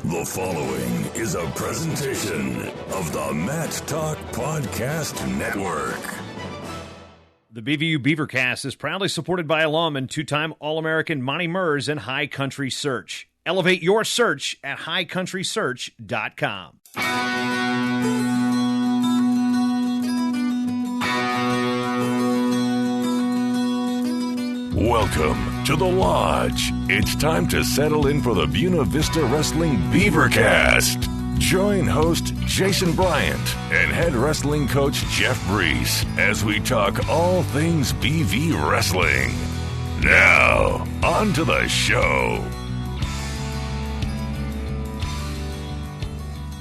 The following is a presentation of the Matt Talk Podcast Network. The BVU Beavercast is proudly supported by alum and two-time All-American Monty Mers and High Country Search. Elevate your search at highcountrysearch.com. Welcome to the Lodge. It's time to settle in for the Buena Vista Wrestling Beavercast. Join host Jason Bryant and head wrestling coach Jeff Brees as we talk all things BV wrestling. Now, on to the show.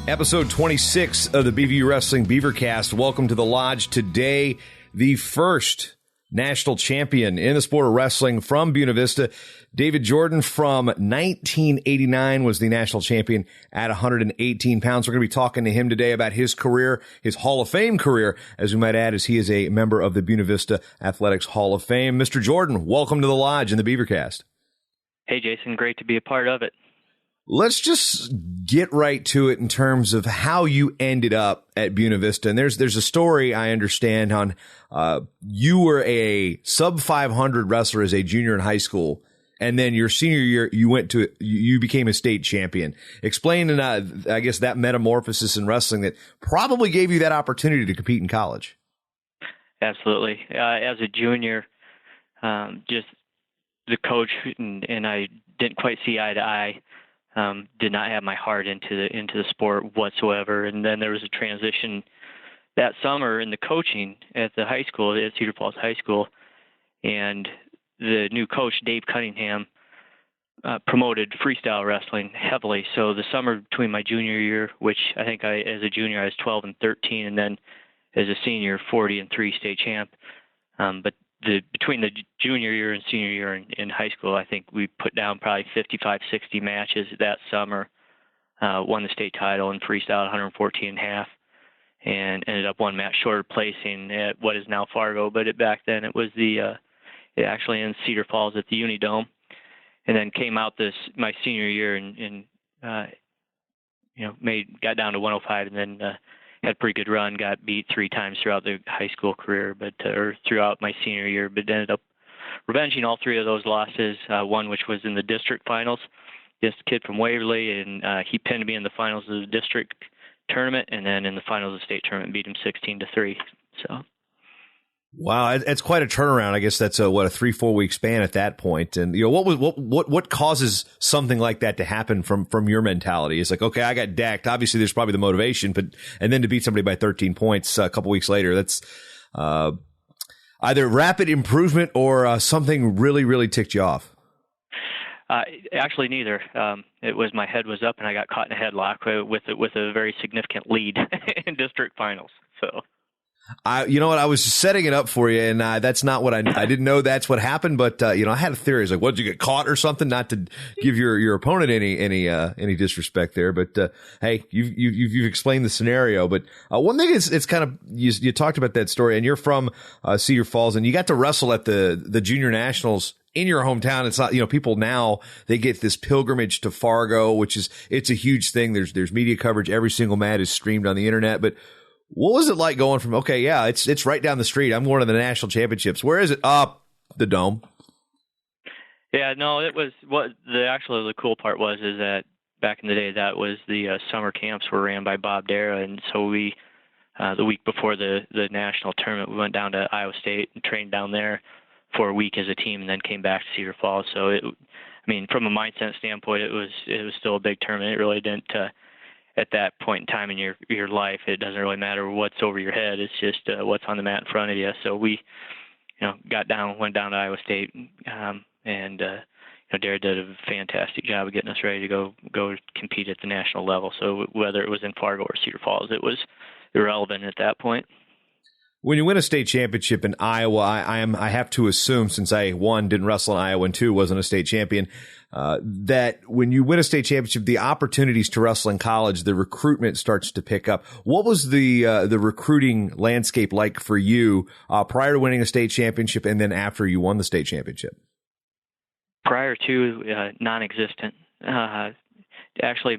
Episode 26 of the BVU Wrestling Beavercast. Welcome to the Lodge. Today, the first national champion in the sport of wrestling from Buena Vista. David Jordan from 1989 was the national champion at 118 pounds. We're going to be talking to him today about his career, his Hall of Fame career, as we might add, as he is a member of the Buena Vista Athletics Hall of Fame. Mr. Jordan, welcome to the Lodge and the Beavercast. Hey, Jason. Great to be a part of it. Let's just get right to it in terms of how you ended up at Buena Vista. And there's a story I understand on you were a sub 500 wrestler as a junior in high school, and then your senior year you became a state champion. Explain, I guess, that metamorphosis in wrestling that probably gave you that opportunity to compete in college. Absolutely. As a junior, just the coach and I didn't quite see eye to eye. Did not have my heart into the sport whatsoever. And then there was a transition that summer in the coaching at the high school, at Cedar Falls High School, and the new coach, Dave Cunningham, promoted freestyle wrestling heavily. So the summer between my junior year, which I think as a junior I was 12 and 13, and then as a senior 40 and 3 state champ. But between the junior year and senior year in high school, I think we put down probably 55, 60 matches that summer, won the state title in freestyle 114 and a half, and ended up one match short of placing at what is now Fargo. But back then it was actually in Cedar Falls at the Unidome, and then came out my senior year and got down to 105, and then had a pretty good run, got beat 3 times throughout the high school career, or throughout my senior year, but ended up revenging all 3 of those losses, one which was in the district finals, this kid from Waverly, and he pinned me in the finals of the district tournament, and then in the finals of the state tournament beat him 16-3. So. Wow, it's quite a turnaround. I guess that's a 3-4 week span at that point. And what causes something like that to happen from your mentality? It's like, okay, I got decked. Obviously, there's probably the motivation, and then to beat somebody by 13 points a couple weeks later, that's either rapid improvement or something really, really ticked you off. Actually, neither. It was my head was up, and I got caught in a headlock with a very significant lead in district finals. So. You know what? I was setting it up for you, and that's not what I didn't know that's what happened. But I had a theory. It's like, what, did you get caught or something? Not to give your opponent any disrespect there, but hey, you've explained the scenario. But one thing is, it's kind of you talked about that story, and you're from Cedar Falls, and you got to wrestle at the junior nationals in your hometown. It's not, people now, they get this pilgrimage to Fargo, it's a huge thing. There's media coverage. Every single match is streamed on the internet, but what was it like going from, okay, yeah, it's right down the street, I'm going to the national championships. Where is it? The Dome. Yeah, no, it was the cool part is that back in the day, that was the summer camps were ran by Bob Dara. And so we, the week before the national tournament, we went down to Iowa State and trained down there for a week as a team, and then came back to Cedar Falls. So from a mindset standpoint, it was still a big tournament. It really didn't, at that point in time in your life, it doesn't really matter what's over your head. It's just what's on the mat in front of you. So we, went down to Iowa State, and Dara did a fantastic job of getting us ready to go compete at the national level. So whether it was in Fargo or Cedar Falls, it was irrelevant at that point. When you win a state championship in Iowa, I have to assume, since I, 1, didn't wrestle in Iowa, and 2, wasn't a state champion, that when you win a state championship, the opportunities to wrestle in college, the recruitment starts to pick up. What was the recruiting landscape like for you prior to winning a state championship, and then after you won the state championship? Prior to, non-existent. actually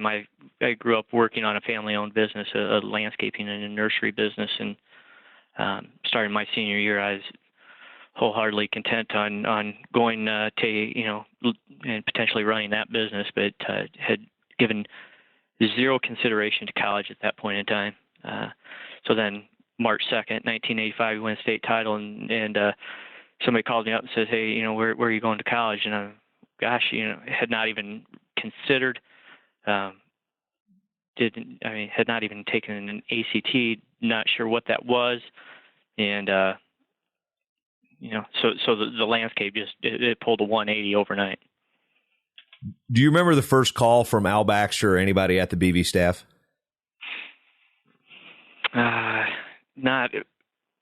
I grew up working on a family-owned business, a landscaping and a nursery business, and starting my senior year, I was wholeheartedly content on going to and potentially running that business, but had given zero consideration to college at that point in time. So then March 2nd, 1985, we win a state title, and somebody called me up and says, "Hey, where are you going to college?" And had not even considered, had not even taken an ACT, not sure what that was, and so the landscape just it pulled a 180 overnight. Do you remember the first call from Al Baxter or anybody at the BV staff? Not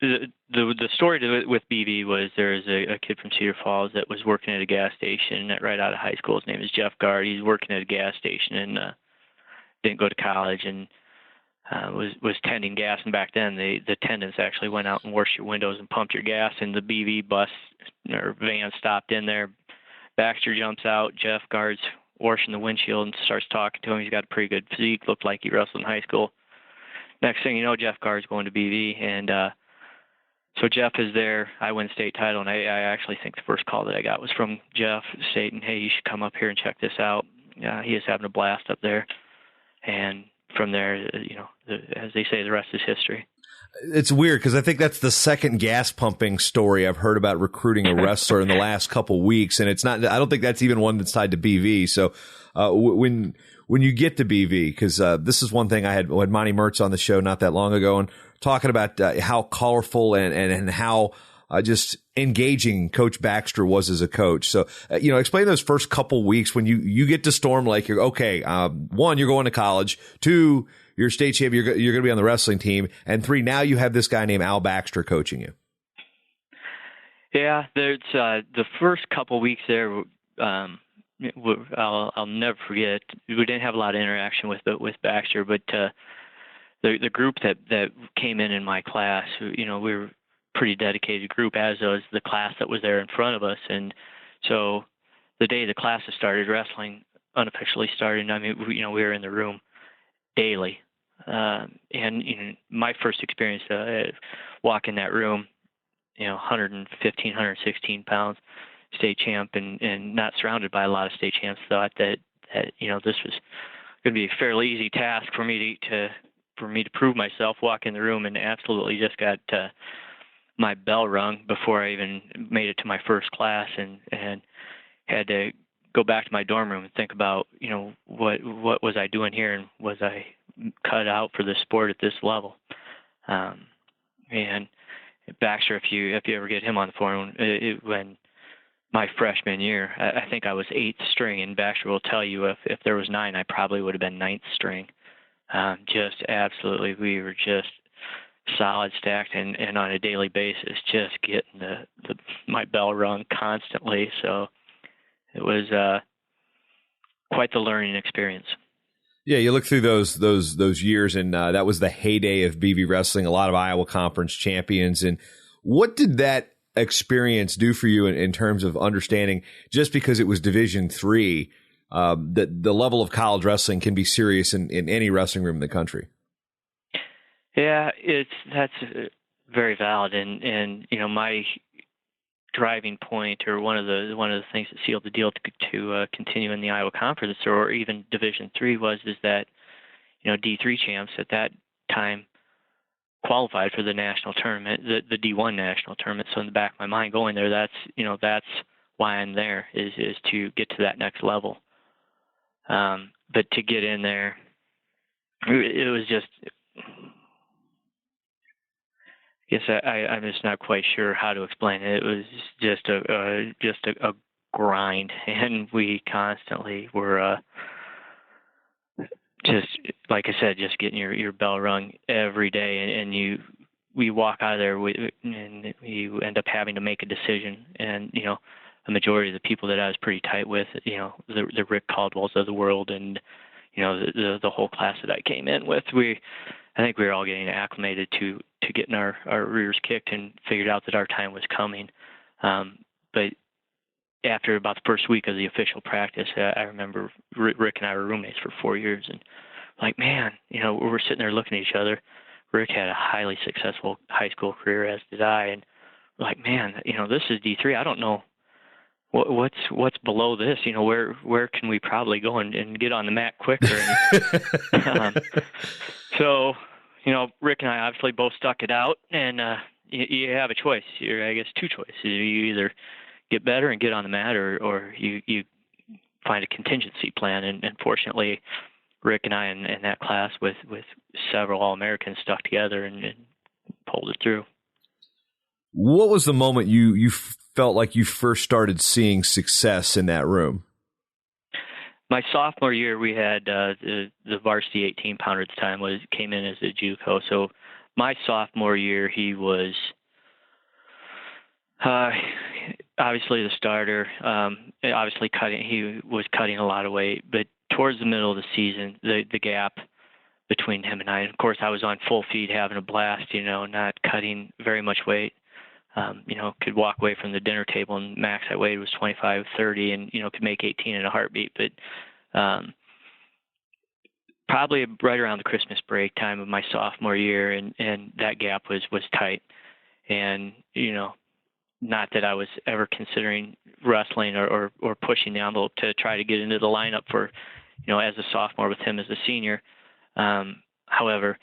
the story with BV was there's a kid from Cedar Falls that was working at a gas station right out of high school. His name is Jeff Gard. He's working at a gas station and didn't go to college and was tending gas. And back then the attendants actually went out and washed your windows and pumped your gas. And the BV bus or van stopped in there. Baxter jumps out. Jeff Gard's washing the windshield and starts talking to him. He's got a pretty good physique. Looked like he wrestled in high school. Next thing you know, Jeff Gard's going to BV, and so Jeff is there. I win state title, and I actually think the first call that I got was from Jeff stating, "Hey, you should come up here and check this out." He is having a blast up there, and from there, as they say, the rest is history. It's weird because I think that's the second gas pumping story I've heard about recruiting a wrestler in the last couple weeks, and it's not. I don't think that's even one that's tied to BV. So when you get to BV, because this is one thing I had Monty Mertz on the show not that long ago, and talking about how colorful and how just engaging Coach Baxter was as a coach. So explain those first couple weeks when you get to Storm Lake. You're okay. 1, you're going to college. 2, you're state champion. You're going to be on the wrestling team. And 3, now you have this guy named Al Baxter coaching you. Yeah, there's the first couple weeks there. I'll never forget. We didn't have a lot of interaction with Baxter, but the group that came in my class, we were a pretty dedicated group, as was the class that was there in front of us. And so the day the classes started, wrestling unofficially started. I mean, we were in the room daily, and my first experience walk in that room, 115, 116 pounds. State champ and not surrounded by a lot of state champs, thought that this was going to be a fairly easy task for me to prove myself, walk in the room, and absolutely just got my bell rung before I even made it to my first class, and had to go back to my dorm room and think about what was I doing here, and was I cut out for this sport at this level. And Baxter, if you ever get him on the phone, when my freshman year, I think I was 8th string, and Baxter will tell you if there was 9, I probably would have been 9th string. Just absolutely, we were just solid, stacked, and on a daily basis, just getting my bell rung constantly. So it was quite the learning experience. Yeah, you look through those years, and that was the heyday of BV wrestling. A lot of Iowa Conference champions, and what did that experience do for you in terms of understanding, just because it was Division III, that the level of college wrestling can be serious in any wrestling room in the country? Yeah, that's very valid, and my driving point, or one of the things that sealed the deal to continue in the Iowa Conference or even Division III is that D3 champs at that time qualified for the national tournament, the D1 national tournament. So in the back of my mind going there, that's why I'm there, is to get to that next level. But to get in there, it was just, I guess I'm just not quite sure how to explain it. It was just a grind, and we constantly were just, like I said, just getting your bell rung every day, and we walk out of there and you end up having to make a decision. And the majority of the people that I was pretty tight with, the Rick Caldwells of the world, and the whole class that I came in with, I think we were all getting acclimated to getting our rears kicked, and figured out that our time was coming. But after about the first week of the official practice, I remember Rick and I were roommates for 4 years, and like, man, we're sitting there looking at each other. Rick had a highly successful high school career, as did I, and we're like, man, this is D3. I don't know what's below this. Where can we probably go and get on the mat quicker? And, so, Rick and I obviously both stuck it out, and you have a choice. I guess two choices. You either get better and get on the mat, or you find a contingency plan. And fortunately, Rick and I in that class with several All-Americans stuck together and pulled it through. What was the moment you felt like you first started seeing success in that room? My sophomore year, we had the varsity 18-pounder at the time came in as a JUCO. So my sophomore year, he was obviously the starter. Obviously he was cutting a lot of weight, but towards the middle of the season, the gap between him and I, and of course I was on full feed having a blast, not cutting very much weight. Could walk away from the dinner table and max I weighed was 25, 30 and, could make 18 in a heartbeat. But probably right around the Christmas break time of my sophomore year, and that gap was tight. And, not that I was ever considering wrestling or pushing the envelope to try to get into the lineup for, as a sophomore with him as a senior. However,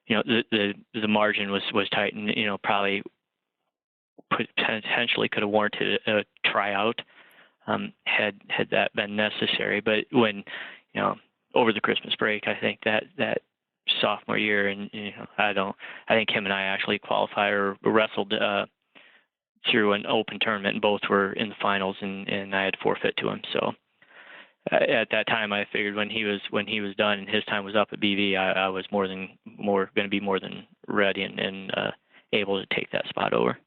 the margin was tight, and, probably potentially could have warranted a tryout had that been necessary. But when, over the Christmas break, I think that sophomore year, and I think him and I actually qualified or wrestled through an open tournament, and both were in the finals, and I had to forfeit to him. So at that time, I figured when he was done and his time was up at BV, I was going to be more than ready and able to take that spot over.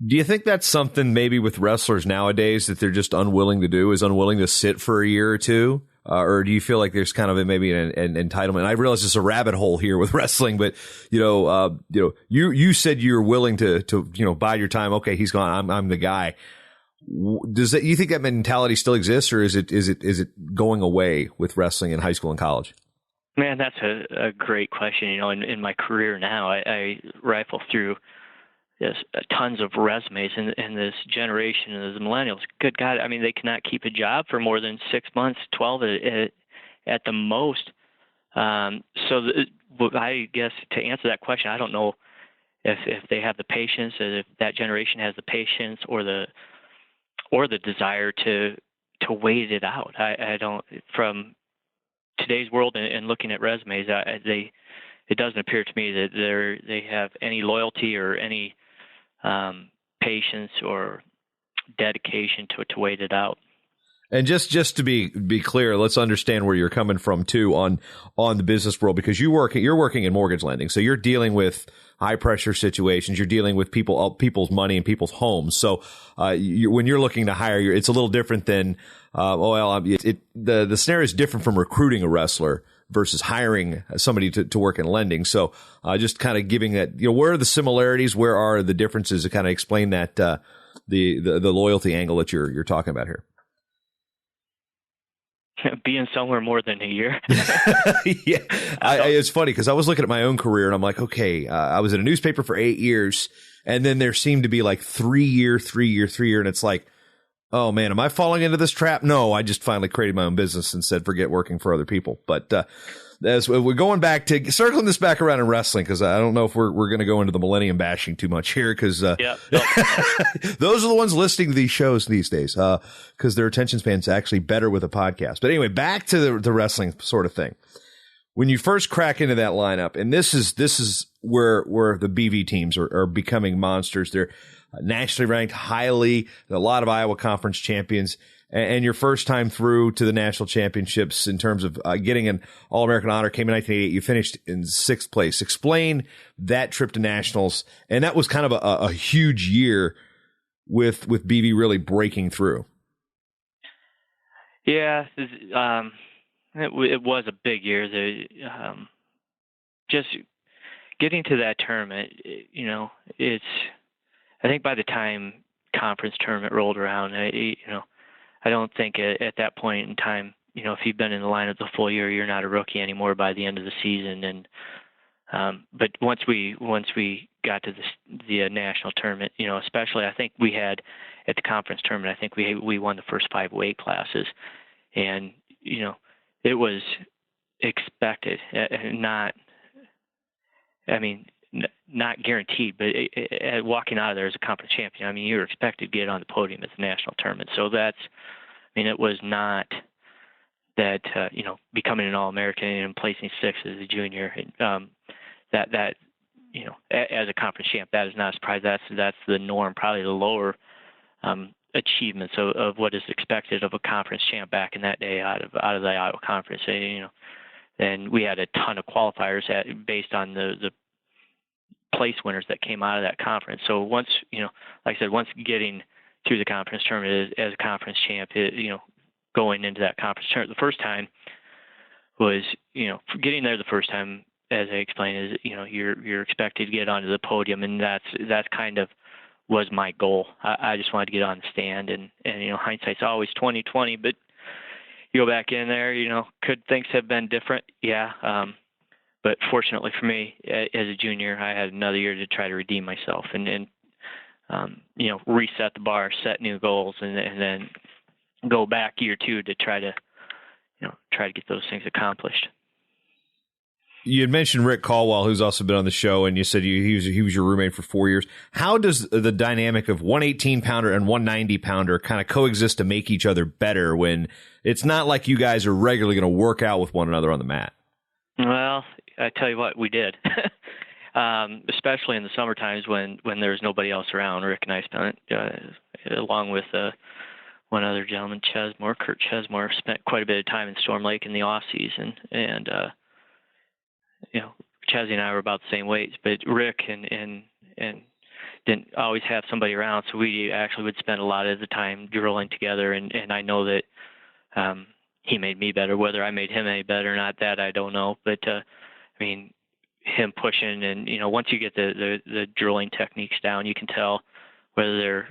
Do you think that's something maybe with wrestlers nowadays that they're just unwilling to do, is unwilling to sit for a year or two? Or do you feel like there's kind of maybe an entitlement? I realize it's a rabbit hole here with wrestling, but you said you were willing to bide your time. Okay, he's gone. I'm the guy. You think that mentality still exists, or is it going away with wrestling in high school and college? Man, that's a great question. In my career now, I rifle through tons of resumes in this generation of the millennials. Good God, I mean, they cannot keep a job for more than 6 months, 12 at the most. I guess to answer that question, I don't know if they have the patience, if that generation has the patience or the desire to wait it out. I don't, from today's world and looking at resumes, it doesn't appear to me that they have any loyalty or any patience or dedication to wait it out. And just to be clear, let's understand where you're coming from too on the business world, because you're working in mortgage lending, so you're dealing with high pressure situations. You're dealing with people's money and people's homes. So when you're looking to hire, it's a little different than the scenario is different from recruiting a wrestler versus hiring somebody to work in lending. So just kind of giving that, where are the similarities? Where are the differences to kind of explain that the loyalty angle that you're talking about here? Being somewhere more than a year. Yeah, it's funny because I was looking at my own career and I'm like, okay, I was in a newspaper for 8 years, and then there seemed to be like 3 year, and it's like, oh man, am I falling into this trap? No, I just finally created my own business and said, forget working for other people. But as we're going back to circling this back around in wrestling, because I don't know if we're going to go into the millennium bashing too much here, because those are the ones listening to these shows these days, because their attention span's actually better with a podcast. But anyway, back to the wrestling sort of thing. When you first crack into that lineup, and this is where the BV teams are becoming monsters. They're nationally ranked, highly, a lot of Iowa Conference champions, and your first time through to the national championships in terms of getting an All-American honor came in 1988. You finished in 6th place. Explain that trip to nationals, and that was kind of a huge year with BV really breaking through. Yeah, it was a big year. Just getting to that tournament, I think by the time conference tournament rolled around. I don't think at that point in time, if you've been in the lineup the full year, you're not a rookie anymore by the end of the season. And but once we got to the national tournament, especially I think we had at the conference tournament, I think we won the first 5 weight classes, and it was expected, not guaranteed, but walking out of there as a conference champion, you're expected to get on the podium at the national tournament. So it was not that becoming an All-American and placing 6th as a junior. That as a conference champ, that is not a surprise. That's the norm, probably the lower achievements of what is expected of a conference champ back in that day out of the Iowa Conference. And we had a ton of qualifiers based on the place winners that came out of that conference. So once, like I said, once getting to the conference tournament as a conference champ, going into that conference tournament the first time was, getting there the first time, as I explained, is you're expected to get onto the podium, and that's kind of was my goal. I just wanted to get on the stand, and hindsight's always 20/20, but you go back in there, could things have been different? Yeah. But fortunately for me, as a junior, I had another year to try to redeem myself and reset the bar, set new goals, and then go back year 2 to try to get those things accomplished. You had mentioned Rick Caldwell, who's also been on the show, and you said he was your roommate for 4 years. How does the dynamic of 118-pounder and 190-pounder kind of coexist to make each other better when it's not like you guys are regularly going to work out with one another on the mat? Well, I tell you what, we did. Especially in the summer times when there's nobody else around. Rick and I spent, along with one other gentleman, Kurt Chesmore, spent quite a bit of time in Storm Lake in the off season, and Chesney and I were about the same weights, but Rick and didn't always have somebody around, so we actually would spend a lot of the time drilling together, and I know that he made me better. Whether I made him any better or not, that I don't know, but him pushing, and once you get the drilling techniques down, you can tell whether they're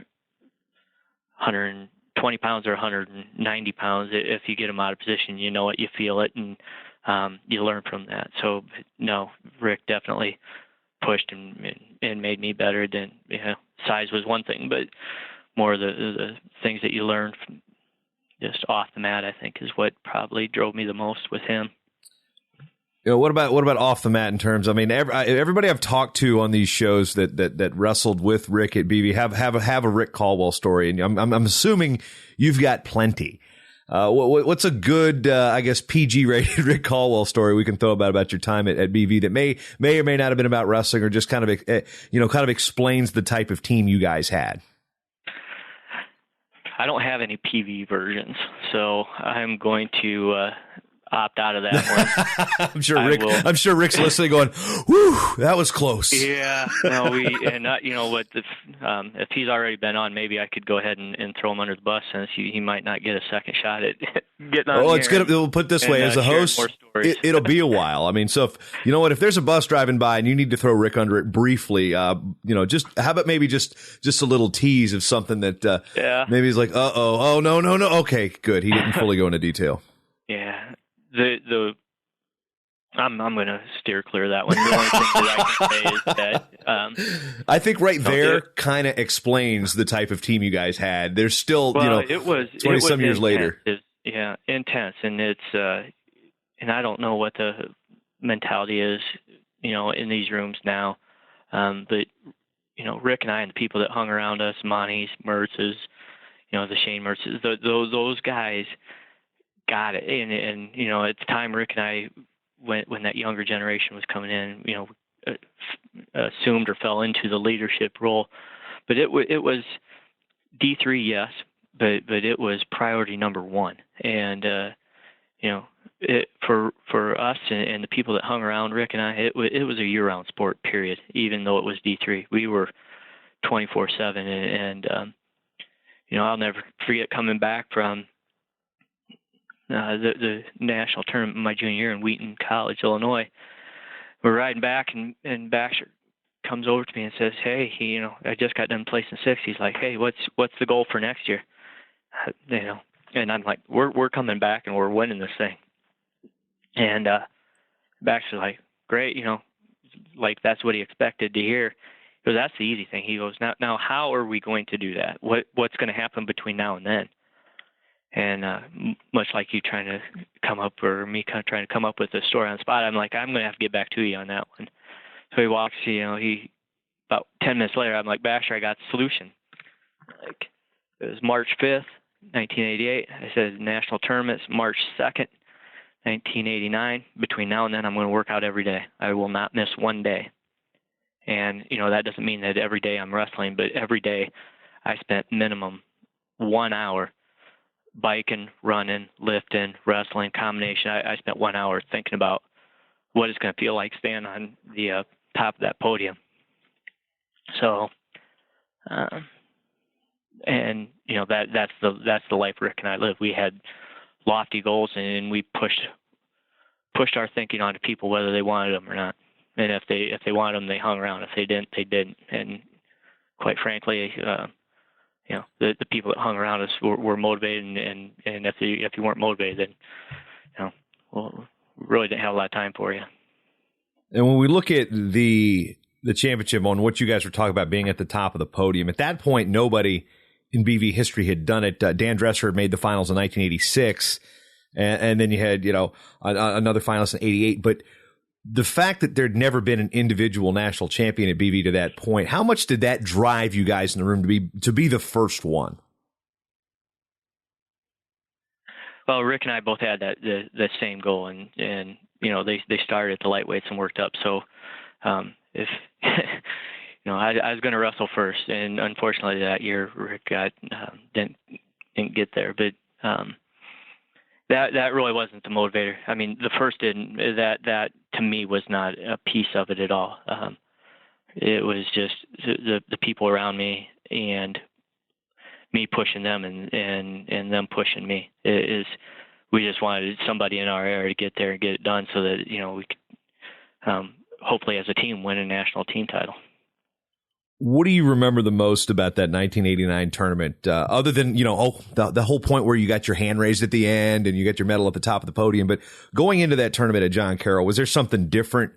120 pounds or 190 pounds. If you get them out of position, you know it, you feel it, and you learn from that. So no, Rick definitely pushed and made me better. Than size was one thing, but more the things that you learn from just off the mat, I think, is what probably drove me the most with him. What about off the mat in terms? Everybody I've talked to on these shows that wrestled with Rick at BV have a Rick Caldwell story, and I'm assuming you've got plenty. What's a good, PG rated Rick Caldwell story we can throw about your time at BV that may or may not have been about wrestling, or just kind of explains the type of team you guys had? I don't have any PV versions, so I'm going to opt out of that one. I'm sure Rick's listening, going, "Whew, that was close." Yeah, no, if he's already been on, maybe I could go ahead and throw him under the bus, since he might not get a second shot at getting on. Oh, it's good. We'll put it this way: as a host, it'll be a while. So if there's a bus driving by and you need to throw Rick under it briefly, just how about maybe just a little tease of something that maybe he's like, oh no, okay, good. He didn't fully go into detail. Yeah. I'm going to steer clear of that one. The only thing that I can say is that I think there kind of explains the type of team you guys had. There's still, it was 20-some years later. Intense, and it's and I don't know what the mentality is, in these rooms now, but Rick and I and the people that hung around us, Monty's, Mertz's, the Shane Mertz's, those guys got it, and at the time Rick and I, when that younger generation was coming in, assumed or fell into the leadership role, but it was D3, yes, but it was priority number one, and for us and the people that hung around Rick and I, it was a year-round sport, period. Even though it was D3, we were 24/7, and I'll never forget coming back from the national tournament my junior year in Wheaton College, Illinois. We're riding back, and Baxter comes over to me and says, "Hey, I just got done placing sixth." He's like, "Hey, what's the goal for next year?" And I'm like, "We're coming back and we're winning this thing." And Baxter's like, "Great, like that's what he expected to hear." He goes, "That's the easy thing." He goes, "Now, how are we going to do that? What's going to happen between now and then?" And much like you trying to come up, or me kind of trying to come up with a story on the spot, I'm like, "I'm going to have to get back to you on that one." So he walks, he about 10 minutes later, I'm like, "Baxter, I got the solution." Like, it was March 5th, 1988. I said, "National tournament's March 2nd, 1989. Between now and then, I'm going to work out every day. I will not miss one day." And, that doesn't mean that every day I'm wrestling, but every day I spent minimum 1 hour biking, running, lifting, wrestling, combination. I spent 1 hour thinking about what it's going to feel like standing on the top of that podium. So, and that's the life Rick and I live. We had lofty goals, and we pushed our thinking onto people whether they wanted them or not. And if they wanted them, they hung around. If they didn't, they didn't. And quite frankly, the people that hung around us were motivated, and if you weren't motivated, then well, we really didn't have a lot of time for you. And when we look at the championship, on what you guys were talking about being at the top of the podium, at that point, nobody in BV history had done it. Dan Dresser had made the finals in 1986, and then you had another finalist in 88. But the fact that there'd never been an individual national champion at BV to that point, how much did that drive you guys in the room to be the first one? Well, Rick and I both had the same goal, and they started at the lightweights and worked up. So if I was going to wrestle first, and unfortunately that year Rick didn't get there, but that really wasn't the motivator. I mean, the first didn't. That to me was not a piece of it at all. It was just the people around me and me pushing them and them pushing me. We just wanted somebody in our area to get there and get it done, so that we could hopefully as a team win a national team title. What do you remember the most about that 1989 tournament, other than, the whole point where you got your hand raised at the end and you got your medal at the top of the podium? But going into that tournament at John Carroll, was there something different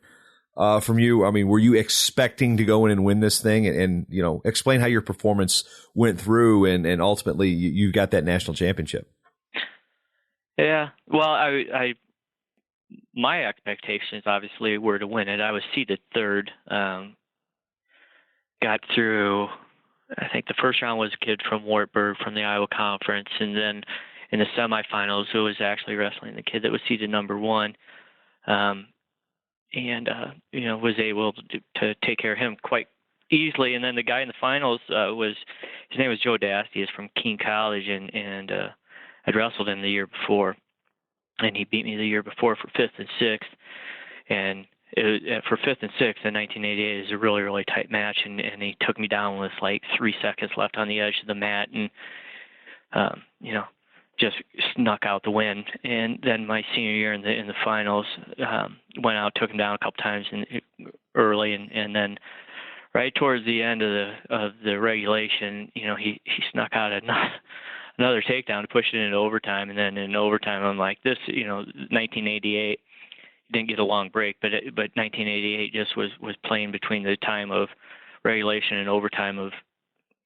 from you? I mean, were you expecting to go in and win this thing? And explain how your performance went through and ultimately you got that national championship. Yeah, well, my expectations obviously were to win it. I was seeded third. Got through, I think the first round was a kid from Wartburg from the Iowa Conference, and then in the semifinals it was actually wrestling the kid that was seeded number one, and was able to take care of him quite easily. And then the guy in the finals his name was Joe Dasty, is from Keene College, and I'd wrestled him the year before, and he beat me the year before for fifth and sixth, and for fifth and sixth in 1988 is a really, really tight match, and he took me down with like 3 seconds left on the edge of the mat, and just snuck out the win. And then my senior year in the finals, went out, took him down a couple times early, and then right towards the end of the regulation, he snuck out another takedown to push it into overtime, and then in overtime I'm like, this, 1988. Didn't get a long break, but 1988 just was playing between the time of regulation and overtime of,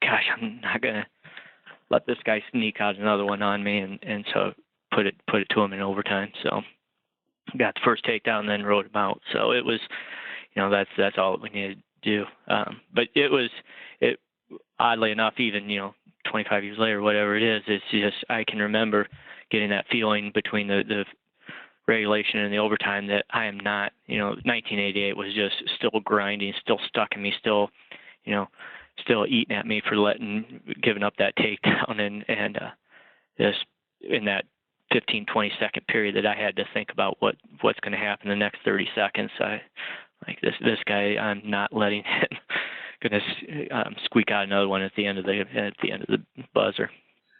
gosh, I'm not gonna let this guy sneak out another one on me, and so put it to him in overtime. So got the first takedown, then rode him out. So it was, that's all we needed to do. But it oddly enough, even 25 years later, whatever it is, it's just I can remember getting that feeling between the regulation and the overtime that I am not, 1988 was just still grinding, still stuck in me, still eating at me for giving up that takedown, and just in that 15, 20 second period that I had to think about what's going to happen the next 30 seconds. I like this guy, I'm not letting him going to squeak out another one at the end of the buzzer.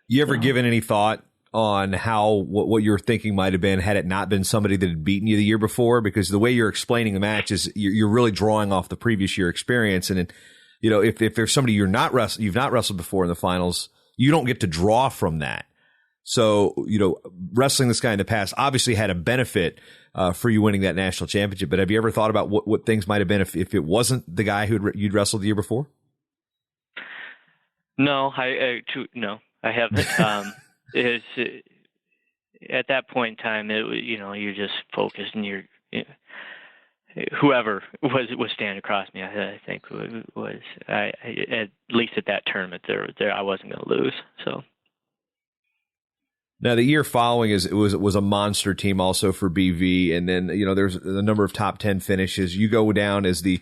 You ever given any thought on what your thinking might have been had it not been somebody that had beaten you the year before? Because the way you're explaining the match is you're really drawing off the previous year experience. And, if there's somebody you've not wrestled before in the finals, you don't get to draw from that. So, wrestling this guy in the past obviously had a benefit for you winning that national championship. But have you ever thought about what things might have been if it wasn't the guy you'd wrestled the year before? No, I haven't. Is at that point in time, you're just focused, and whoever was standing across me, I think was at least at that tournament there I wasn't going to lose. So. Now the year following was a monster team also for BV, and then there's a number of top 10 finishes. You go down as the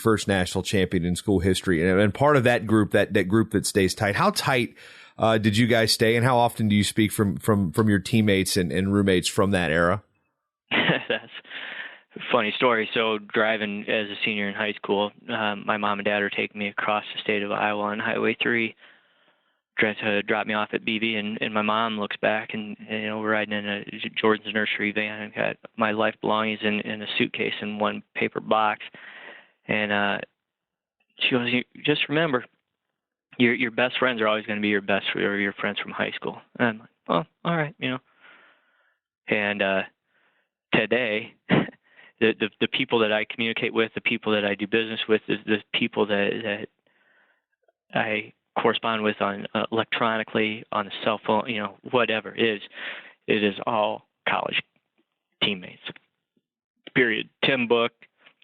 first national champion in school history, and part of that group that group that stays tight. How tight did you guys stay, and how often do you speak from your teammates and roommates from that era? That's a funny story. So driving as a senior in high school, my mom and dad are taking me across the state of Iowa on Highway 3. Trying to drop me off at BV, and my mom looks back, and we're riding in a Jordan's nursery van, and got my life belongings in a suitcase in one paper box, and she goes, "Just remember, your best friends are always going to be your friends from high school." And I'm like, "Oh, all right, And today, the people that I communicate with, the people that I do business with, is the people that I correspond with on electronically, on the cell phone, whatever it is all college teammates. Period. Tim Book,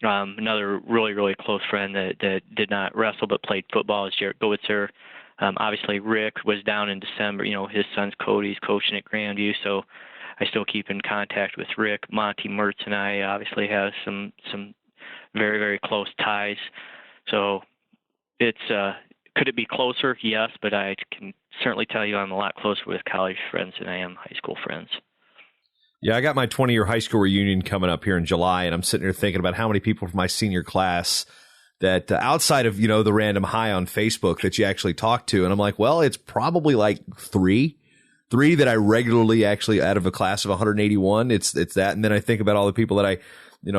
another really, really close friend that did not wrestle but played football, is Jarrett Gowitzer. Obviously, Rick was down in December. His son's Cody's coaching at Grandview, so I still keep in contact with Rick. Monty Mertz and I obviously have some very, very close ties. So it's could it be closer? Yes, but I can certainly tell you I'm a lot closer with college friends than I am high school friends. Yeah, I got my 20-year high school reunion coming up here in July, and I'm sitting here thinking about how many people from my senior class that outside of, the random hi on Facebook that you actually talk to. And I'm like, well, it's probably like three that I regularly actually out of a class of 181. It's that. And then I think about all the people that I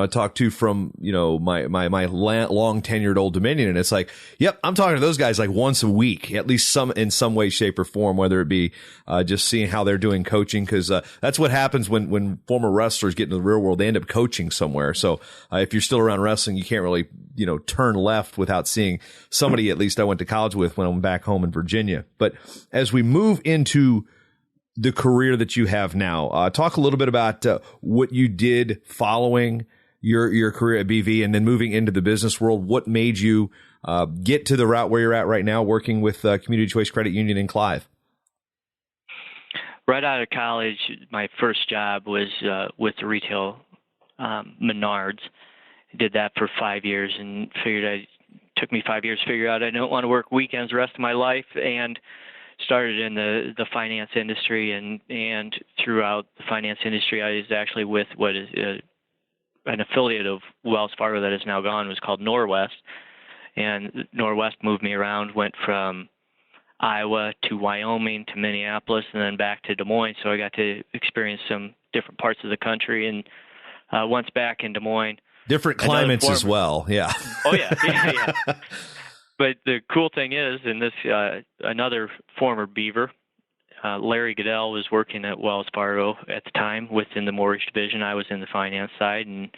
talk to from, my long tenured Old Dominion. And it's like, yep, I'm talking to those guys like once a week, at least in some way, shape or form, whether it be, just seeing how they're doing coaching. Cause, that's what happens when former wrestlers get into the real world, they end up coaching somewhere. So, if you're still around wrestling, you can't really, turn left without seeing somebody at least I went to college with when I'm back home in Virginia. But as we move into the career that you have now, talk a little bit about, what you did following your career at BV and then moving into the business world. What made you get to the route where you're at right now, working with Community Choice Credit Union in Clive? Right out of college, my first job was with the retail Menards. I did that for 5 years and took me 5 years to figure out I don't want to work weekends the rest of my life, and started in the finance industry. And throughout the finance industry, I was actually with what is an affiliate of Wells Fargo that is now gone. It was called Norwest, and Norwest moved me around, went from Iowa to Wyoming to Minneapolis and then back to Des Moines. So I got to experience some different parts of the country. And once back in Des Moines, different climates as well. Yeah. Oh yeah. But the cool thing is, and this another former Beaver, Larry Goodell, was working at Wells Fargo at the time within the mortgage division. I was in the finance side, and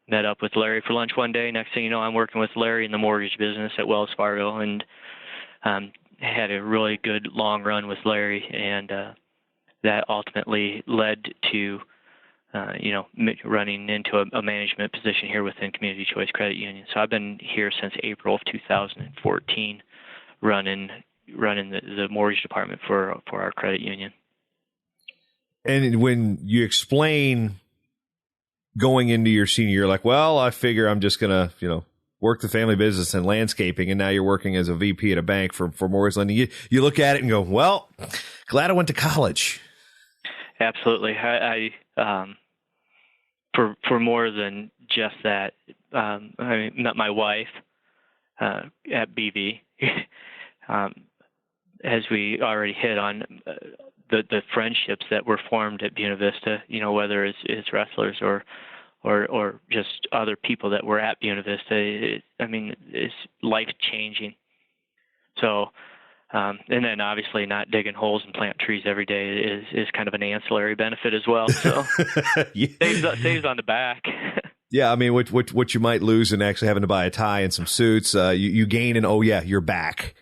met up with Larry for lunch one day. Next thing you know, I'm working with Larry in the mortgage business at Wells Fargo, and had a really good long run with Larry, and that ultimately led to running into a management position here within Community Choice Credit Union. So I've been here since April of 2014, running the mortgage department for our credit union. And when you explain going into your senior year, like, well, I figure I'm just going to, work the family business and landscaping, and now you're working as a VP at a bank for mortgage lending. You look at it and go, well, glad I went to college. Absolutely. I for more than just that, I met my wife at BV. As we already hit on, the friendships that were formed at Buena Vista, whether it's wrestlers or just other people that were at Buena Vista, it's life changing. So, and then obviously not digging holes and plant trees every day is kind of an ancillary benefit as well. So saves on the back. Yeah, I mean, what you might lose in actually having to buy a tie and some suits, you gain in, you're back.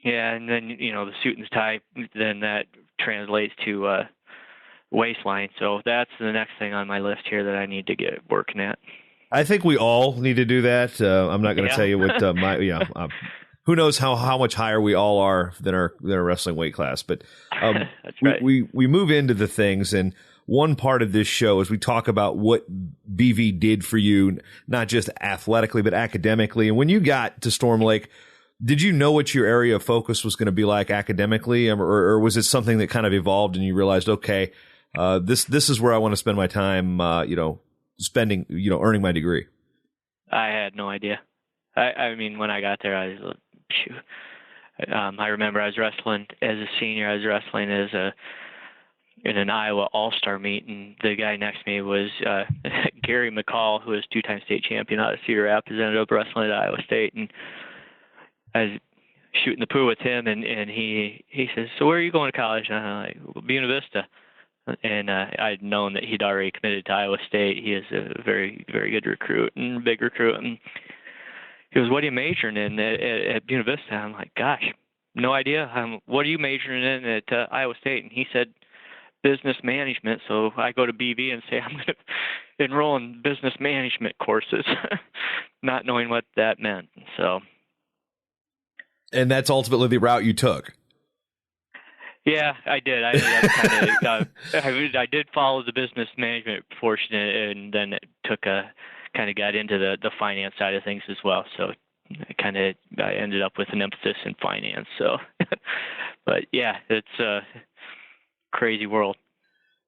Yeah, and then, the suit and tie, then that translates to waistline. So that's the next thing on my list here that I need to get working at. I think we all need to do that. I'm not going to tell you what who knows how much higher we all are than our wrestling weight class. But that's right. we move into the things, and one part of this show is we talk about what BV did for you, not just athletically, but academically. And when you got to Storm Lake, did you know what your area of focus was going to be like academically, or was it something that kind of evolved and you realized, okay, this is where I want to spend my time, earning my degree? I had no idea. I mean, when I got there, I was like, shoot. I remember I was wrestling as a senior. I was wrestling in an Iowa All-Star meet, and the guy next to me was Gary McCall, who was two-time state champion out of Cedar Rapids, ended up wrestling at Iowa State, and I was shooting the poo with him, and he says, "So where are you going to college?" And I'm like, "Well, Buena Vista." And I'd known that he'd already committed to Iowa State. He is a very, very good recruit and big recruit. And he goes, "What are you majoring in at Buena Vista?" I'm like, "Gosh, no idea. What are you majoring in at Iowa State?" And he said, "Business management." So I go to BV and say, "I'm going to enroll in business management courses," not knowing what that meant. So. And that's ultimately the route you took. Yeah, I did. I did follow the business management portion, and then it kind of got into the finance side of things as well. So I ended up with an emphasis in finance. So, but yeah, it's a crazy world.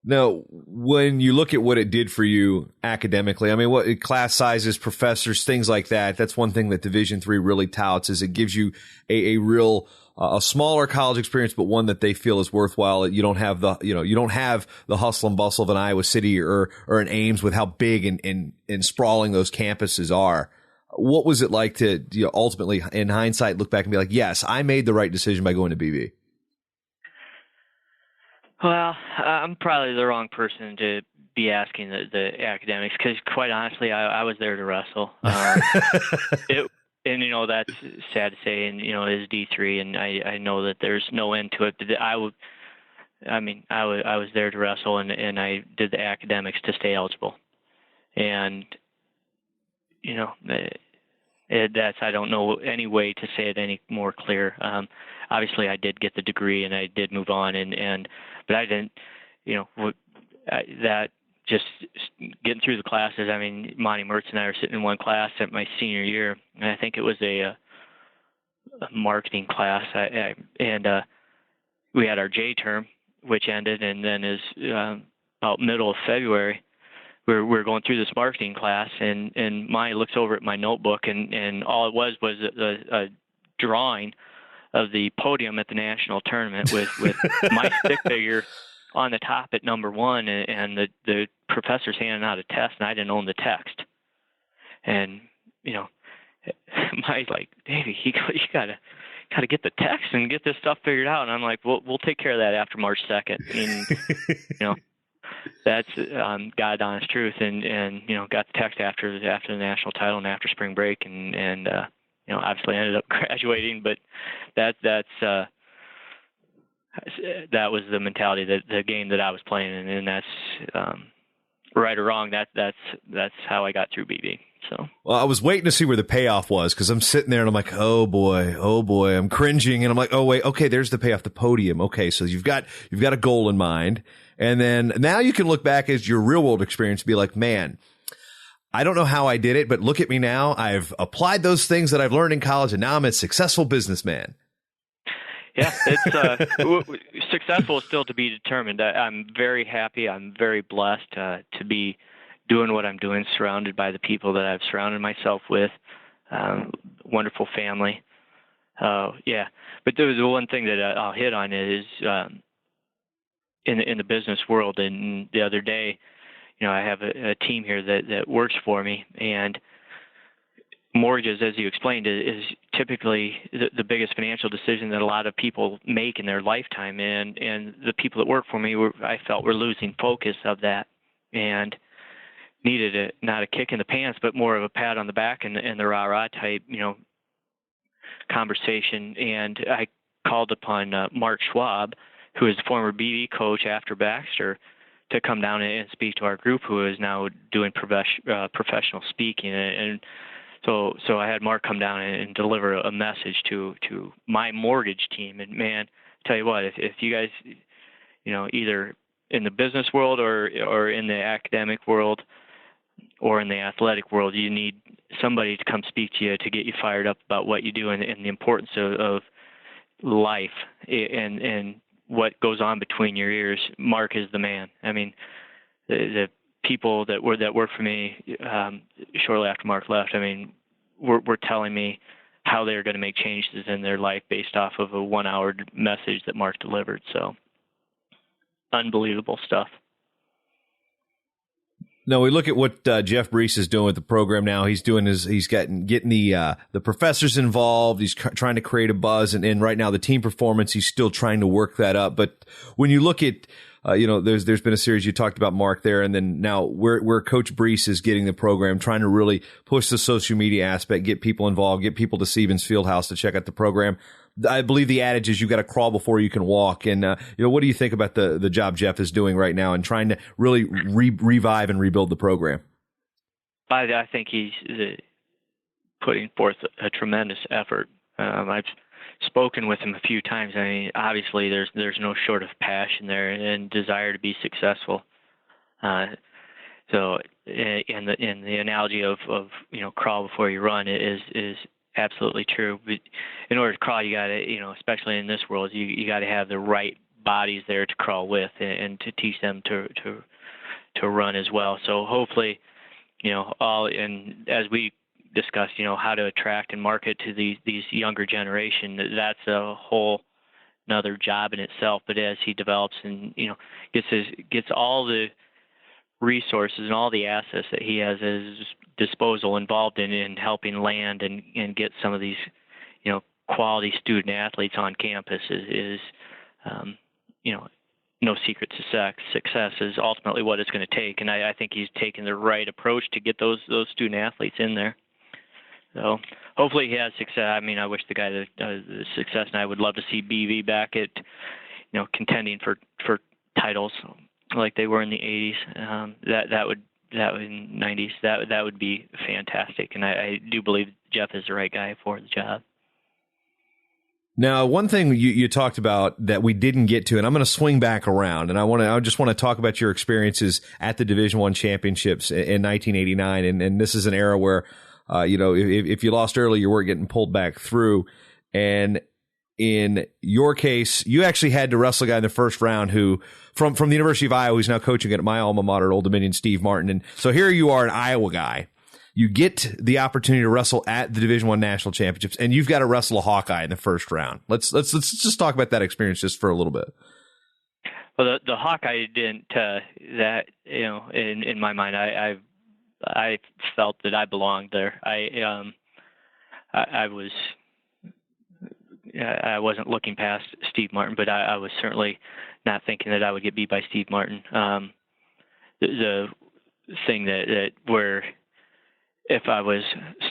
Now, when you look at what it did for you academically, I mean, what class sizes, professors, things like that, that's one thing that Division III really touts, is it gives you a real a smaller college experience, but one that they feel is worthwhile. You don't have the hustle and bustle of an Iowa City or an Ames with how big and sprawling those campuses are. What was it like to ultimately, in hindsight, look back and be like, yes, I made the right decision by going to BV? Well, I'm probably the wrong person to be asking the academics, because quite honestly, I was there to wrestle. That's sad to say, and it is D3, and I know that there's no end to it. But I was there to wrestle, and I did the academics to stay eligible. And I don't know any way to say it any more clear. Obviously, I did get the degree, and I did move on, but I didn't, that just getting through the classes. I mean, Monty Mertz and I were sitting in one class at my senior year, and I think it was a marketing class, and we had our J term, which ended, and then is about middle of February. We're going through this marketing class, and Monty looks over at my notebook, and all it was a drawing of the podium at the national tournament with my stick figure on the top at number one, and the professor's handing out a test, and I didn't own the text. And Mike's like, "Davey, you gotta get the text and get this stuff figured out." And I'm like, "We'll take care of that after March 2nd." And that's God honest truth. And got the text after the national title and after spring break, and obviously ended up graduating. But that was the mentality, that the game that I was playing, and that's right or wrong. That's how I got through BV. So, well, I was waiting to see where the payoff was, because I'm sitting there and I'm like, oh boy, I'm cringing, and I'm like, oh wait, okay, there's the payoff, the podium. Okay, so you've got a goal in mind, and then now you can look back as your real world experience and be like, man, I don't know how I did it, but look at me now. I've applied those things that I've learned in college, and now I'm a successful businessman. Yeah, it's successful is still to be determined. I'm very happy. I'm very blessed to be doing what I'm doing, surrounded by the people that I've surrounded myself with. Wonderful family. Yeah, but the one thing that I'll hit on is in the business world. And the other day, I have a team here that works for me, and mortgages, as you explained, is typically the biggest financial decision that a lot of people make in their lifetime. And the people that work for me, I felt were losing focus of that and needed not a kick in the pants, but more of a pat on the back and the rah-rah type, conversation. And I called upon Mark Schwab, who is the former BV coach after Baxter, to come down and speak to our group, who is now doing professional speaking. And so I had Mark come down and deliver a message to my mortgage team. And man, tell you what, if you guys, either in the business world or in the academic world or in the athletic world, you need somebody to come speak to you to get you fired up about what you do and the importance of life and what goes on between your ears. Mark is the man. I mean, the people that worked for me shortly after Mark left, I mean, were telling me how they're going to make changes in their life based off of a 1-hour message that Mark delivered. So, unbelievable stuff. No, we look at what Jeff Brees is doing with the program now. He's getting the professors involved. He's trying to create a buzz, and right now the team performance, he's still trying to work that up. But when you look at there's been a series you talked about, Mark, there, and then now where Coach Brees is getting the program, trying to really push the social media aspect, get people involved, get people to Stevens Fieldhouse to check out the program. I believe the adage is you got to crawl before you can walk. And, what do you think about the job Jeff is doing right now and trying to really revive and rebuild the program? I think he's putting forth a tremendous effort. I've spoken with him a few times. I mean, obviously there's no short of passion there and desire to be successful. So in the analogy of crawl before you run is absolutely true. But in order to crawl, you got to, especially in this world, you got to have the right bodies there to crawl with and to teach them to run as well. So hopefully, and as we discussed, how to attract and market to these younger generation, that's a whole another job in itself. But as he develops and, gets all the resources and all the assets that he has at his disposal involved in helping land and get some of these, quality student athletes on campus is no secret to success is ultimately what it's going to take. And I think he's taken the right approach to get those student athletes in there. So hopefully he has success. I mean, I wish the guy the success, and I would love to see BV back at, contending for titles like they were in the 80s. That would in 90s. That would be fantastic. And I do believe Jeff is the right guy for the job. Now, one thing you talked about that we didn't get to, and I'm going to swing back around, and I just want to talk about your experiences at the Division I championships in 1989, and this is an era where, if you lost early, you weren't getting pulled back through, and in your case, you actually had to wrestle a guy in the first round who, from the University of Iowa, who's now coaching at my alma mater, Old Dominion, Steve Martin, and so here you are, an Iowa guy. You get the opportunity to wrestle at the Division I National Championships, and you've got to wrestle a Hawkeye in the first round. Let's just talk about that experience just for a little bit. Well, the Hawkeye didn't that in my mind, I felt that I belonged there. I wasn't looking past Steve Martin, but I was certainly not thinking that I would get beat by Steve Martin. The thing that where if I was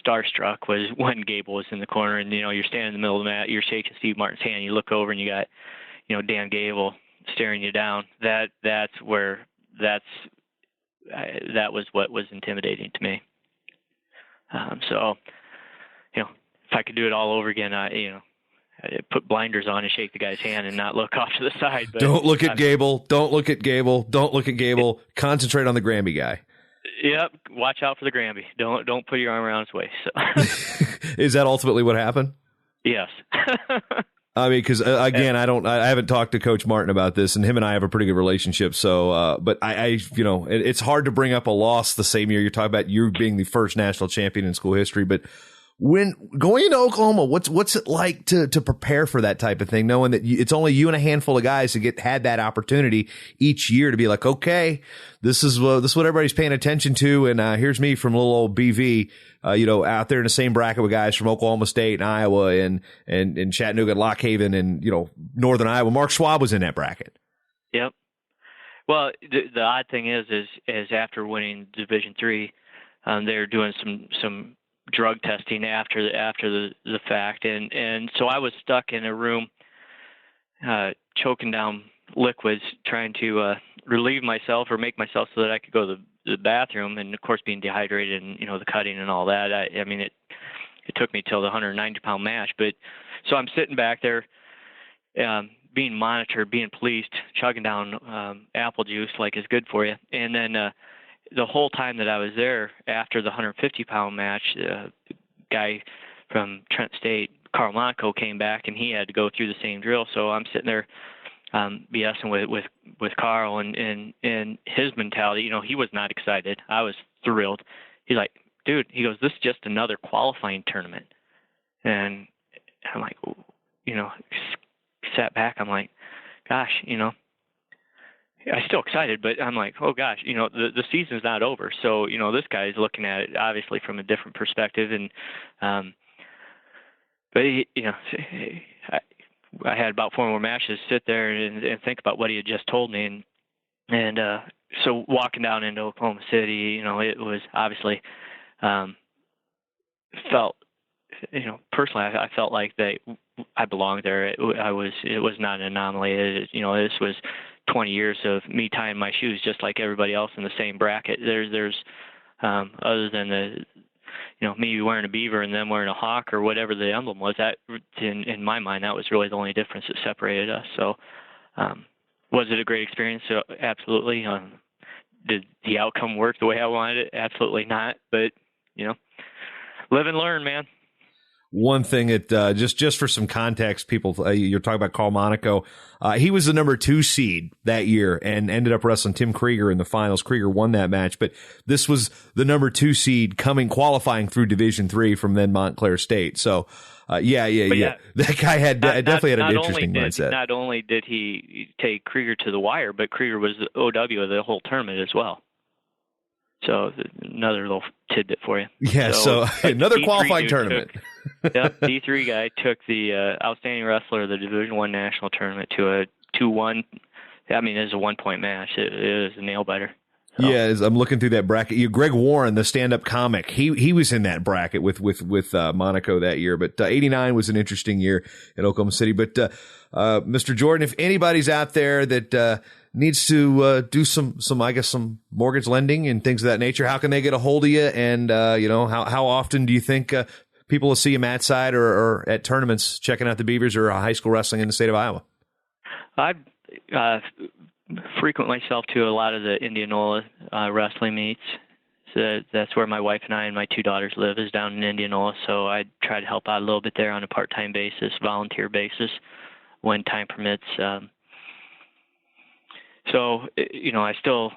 starstruck was when Gable was in the corner and, you're standing in the middle of the mat, you're shaking Steve Martin's hand, you look over and you got, Dan Gable staring you down. That was what was intimidating to me. So, if I could do it all over again, I'd put blinders on and shake the guy's hand and not look off to the side. But Don't look at Gable. Don't look at Gable. Don't look at Gable. Concentrate on the Granby guy. Yep. Watch out for the Granby. Don't put your arm around his waist. So. Is that ultimately what happened? Yes. I mean, because again, I haven't talked to Coach Martin about this, and him and I have a pretty good relationship. So, but it's hard to bring up a loss the same year you're talking about you being the first national champion in school history. But When going into Oklahoma, what's it like to prepare for that type of thing, knowing that it's only you and a handful of guys to had that opportunity each year to be like, okay, this is what everybody's paying attention to, and here's me from little old BV, out there in the same bracket with guys from Oklahoma State and Iowa and Chattanooga and Lock Haven and Northern Iowa. Mark Schwab was in that bracket. Yep. Well, the odd thing is after winning Division III, they're doing some drug testing after the fact, and so I was stuck in a room choking down liquids, trying to relieve myself or make myself so that I could go to the bathroom, and of course being dehydrated and the cutting and all that. I mean it took me till the 190-pound match, but so I'm sitting back there being monitored, being policed, chugging down apple juice like it's good for you, and then the whole time that I was there, after the 150-pound match, the guy from Trent State, Carl Monaco, came back, and he had to go through the same drill. So I'm sitting there BSing with Carl, and his mentality, he was not excited. I was thrilled. He's like, dude, he goes, this is just another qualifying tournament. And I'm like, sat back. I'm like, gosh, I'm still excited, but I'm like, oh gosh, the season's not over. So, this guy's looking at it obviously from a different perspective. And, but I had about 4 more matches, sit there and think about what he had just told me. And so walking down into Oklahoma City, it was obviously, felt, personally, I felt like I belonged there. It was not an anomaly. This was 20 years of me tying my shoes just like everybody else in the same bracket. There's other than me wearing a beaver and them wearing a hawk or whatever the emblem was, that in my mind, that was really the only difference that separated us. So was it a great experience? So, absolutely. Did the outcome work the way I wanted it? Absolutely not. But live and learn, man. One thing that just for some context, people, you're talking about Carl Monaco. He was the number 2 seed that year and ended up wrestling Tim Krieger in the finals. Krieger won that match, but this was the number 2 seed qualifying through Division III from then Montclair State. So, yeah. That guy definitely had an interesting mindset. Not only did he take Krieger to the wire, but Krieger was the OW of the whole tournament as well. So another little tidbit for you. Yeah, so another qualifying tournament. D3 guy took the outstanding wrestler of the Division I national tournament to a 2-1. I mean, it was a 1-point match. It was a nail biter. So. Yeah, as I'm looking through that bracket, Greg Warren, the stand-up comic, he was in that bracket with Monaco that year. But 89 was an interesting year at Oklahoma City. But Mr. Jordan, if anybody's out there that needs to do some mortgage lending and things of that nature, how can they get a hold of you? And how often do you think people will see you mat side or at tournaments checking out the Beavers or high school wrestling in the state of Iowa? I frequent myself to a lot of the Indianola wrestling meets. So that's where my wife and I and my 2 daughters live, is down in Indianola. So I try to help out a little bit there on a part-time basis, volunteer basis, when time permits. So, I still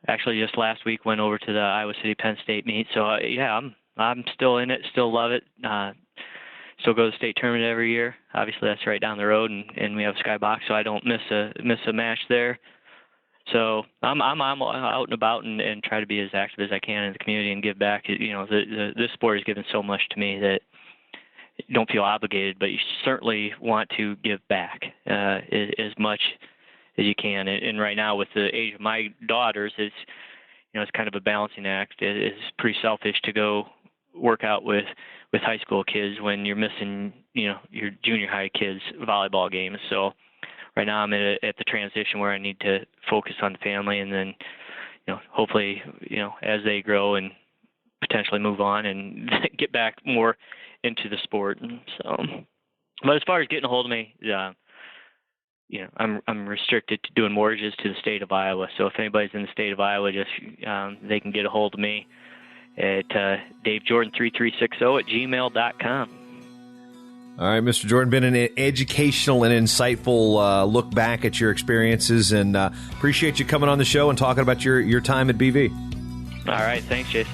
actually just last week went over to the Iowa City Penn State meet. So, I'm still in it, still love it. Still go to the state tournament every year. Obviously, that's right down the road, and we have a skybox, so I don't miss a match there. So I'm out and about and try to be as active as I can in the community and give back. This sport has given so much to me that you don't feel obligated, but you certainly want to give back as much as you can. And right now, with the age of my daughters, it's kind of a balancing act. It's pretty selfish to go work out with high school kids when you're missing, your junior high kids' volleyball games. So right now I'm at the transition where I need to focus on the family, and then, hopefully, as they grow and potentially move on and get back more into the sport. And so, but as far as getting a hold of me, I'm restricted to doing mortgages to the state of Iowa. So if anybody's in the state of Iowa, just they can get a hold of me at davejordan3360@gmail.com. All right, Mr. Jordan, been an educational and insightful look back at your experiences, and appreciate you coming on the show and talking about your time at BV. All right, thanks, Jason.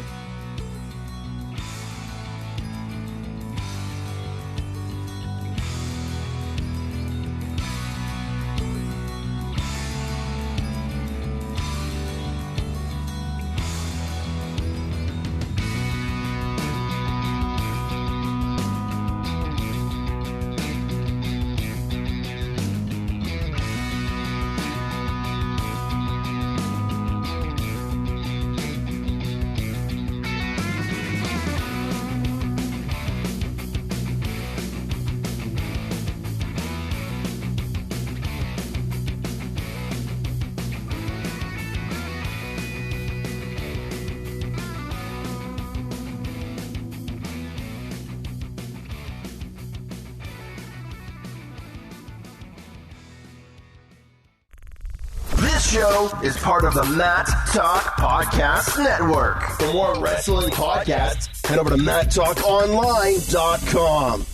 This show is part of the Matt Talk Podcast Network. For more wrestling podcasts, head over to MattTalkOnline.com.